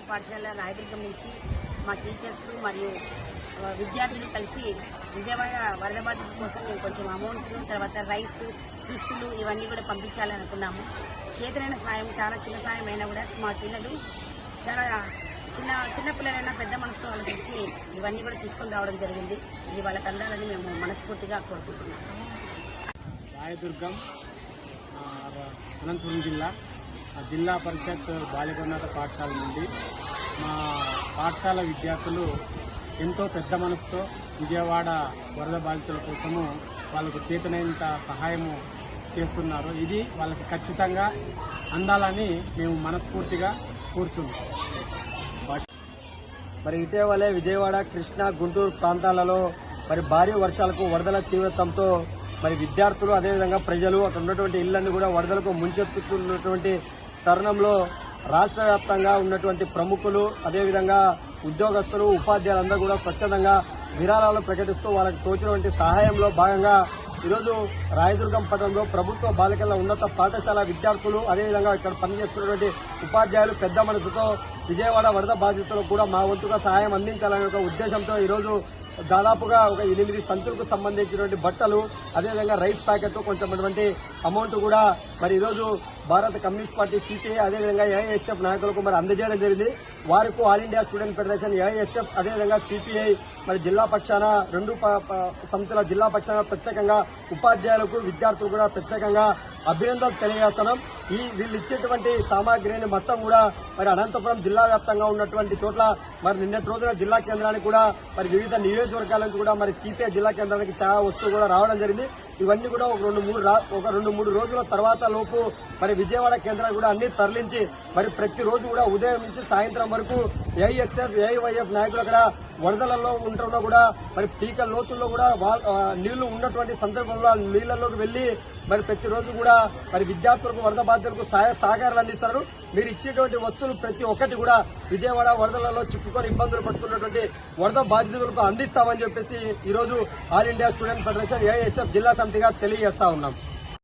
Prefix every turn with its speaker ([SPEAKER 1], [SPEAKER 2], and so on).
[SPEAKER 1] పాఠశాల రాయదుర్గం నుంచి మా టీచర్స్ మరియు విద్యార్థులు కలిసి విజయవాడ వరద బాధితుల కోసం మేము కొంచెం అమౌంట్, తర్వాత రైస్, దుస్తులు ఇవన్నీ కూడా పంపించాలనుకున్నాము. చేతనైన సాయం, చాలా చిన్న సాయం అయినా కూడా మా పిల్లలు చాలా చిన్న పిల్లలైనా పెద్ద మనసుతో వాళ్ళకి ఇచ్చి ఇవన్నీ కూడా తీసుకొని రావడం జరిగింది. ఇది వాళ్ళకి అందాలని మేము మనస్ఫూర్తిగా కోరుకుంటున్నాము.
[SPEAKER 2] రాయదుర్గం అనంతపురం జిల్లా పరిషత్ బాలికోన్నత పాఠశాల నుండి మా పాఠశాల విద్యార్థులు ఎంతో పెద్ద మనసుతో విజయవాడ వరద బాధితుల కోసము వాళ్ళకు చేతనైనంత సహాయము చేస్తున్నారు. ఇది వాళ్ళకి ఖచ్చితంగా అందాలని మేము మనస్ఫూర్తిగా కోరుచున్నాం.
[SPEAKER 3] మరి ఇటీవలే విజయవాడ, కృష్ణా, గుంటూరు ప్రాంతాలలో మరి భారీ వర్షాలకు వరదల తీవ్రతంతో మరి విద్యార్థులు అదేవిధంగా ప్రజలు అక్కడ ఉన్నటువంటి ఇళ్లన్నీ కూడా వరదలకు ముంచెత్తుతున్నటువంటి తరుణంలో రాష్ట్ర వ్యాప్తంగా ఉన్నటువంటి ప్రముఖులు అదేవిధంగా ఉద్యోగస్తులు, ఉపాధ్యాయులందరూ కూడా స్వచ్ఛందంగా విరాళాలు ప్రకటిస్తూ వాళ్ళకి తోచినటువంటి సహాయంలో భాగంగా ఈరోజు రాయదుర్గం పట్టణంలో ప్రభుత్వ బాలికల ఉన్నత పాఠశాల విద్యార్థులు అదేవిధంగా ఇక్కడ పనిచేస్తున్నటువంటి ఉపాధ్యాయులు పెద్ద మనసుతో విజయవాడ వరద బాధితులకు కూడా మా వంతుగా సహాయం అందించాలనే ఒక ఉద్దేశంతో ఈరోజు దాదాపుగా ఒక 8 సంచులకు సంబంధించినటువంటి బట్టలు అదేవిధంగా రైస్ ప్యాకెట్ కొంచెం అమౌంట్ కూడా మరి ఈరోజు భారత కమ్యూనిస్ట్ పార్టీ సిపిఐ అదేవిధంగా ఏఐఎస్ఎఫ్ నాయకులకు మరి అందజేయడం జరిగింది. వారికి all India student federation, AISF అదేవిధంగా సిపిఐ మరి జిల్లా పక్షాన రెండు సంస్థల జిల్లా పక్షాన ప్రత్యేకంగా ఉపాధ్యాయులకు విద్యార్థులు కూడా ప్రత్యేకంగా అభినందనలు తెలియజేస్తున్నాం. వీళ్ళు ఇచ్చేటువంటి సామాగ్రిని మొత్తం కూడా మరి అనంతపురం జిల్లా వ్యాప్తంగా ఉన్నటువంటి చోట్ల మరి నిన్నటి రోజున జిల్లా కేంద్రానికి కూడా మరి వివిధ నియోజకవర్గాల నుంచి కూడా మరి సిపిఐ జిల్లా కేంద్రానికి చాలా వస్తువులు కూడా రావడం జరిగింది. ఇవన్నీ కూడా ఒక 2-3 రోజుల తర్వాత లోపు మరి విజయవాడ కేంద్రానికి కూడా అన్ని తరలించి మరి ప్రతిరోజు కూడా ఉదయం నుంచి సాయంత్రం వరకు ఏఐఎస్ఎఫ్, ఏఐవైఎఫ్ నాయకులు అక్కడ వరదలలో ఉంటున్నా కూడా మరి పీక లోతుల్లో కూడా నీళ్లు ఉన్నటువంటి సందర్భంలో నీళ్లలోకి వెళ్లి మరి ప్రతిరోజు కూడా మరి విద్యార్థులకు వరద బాధితులకు సహకారాలు అందిస్తారు. మీరు ఇచ్చేటువంటి వస్తువులు ప్రతి ఒక్కటి కూడా విజయవాడ వరదలలో చిక్కుకొని ఇబ్బందులు పడుతున్నటువంటి వరద బాధితులకు అందిస్తామని చెప్పేసి ఈరోజు all India student federation, AISF జిల్లా సమితిగా తెలియజేస్తా ఉన్నాం.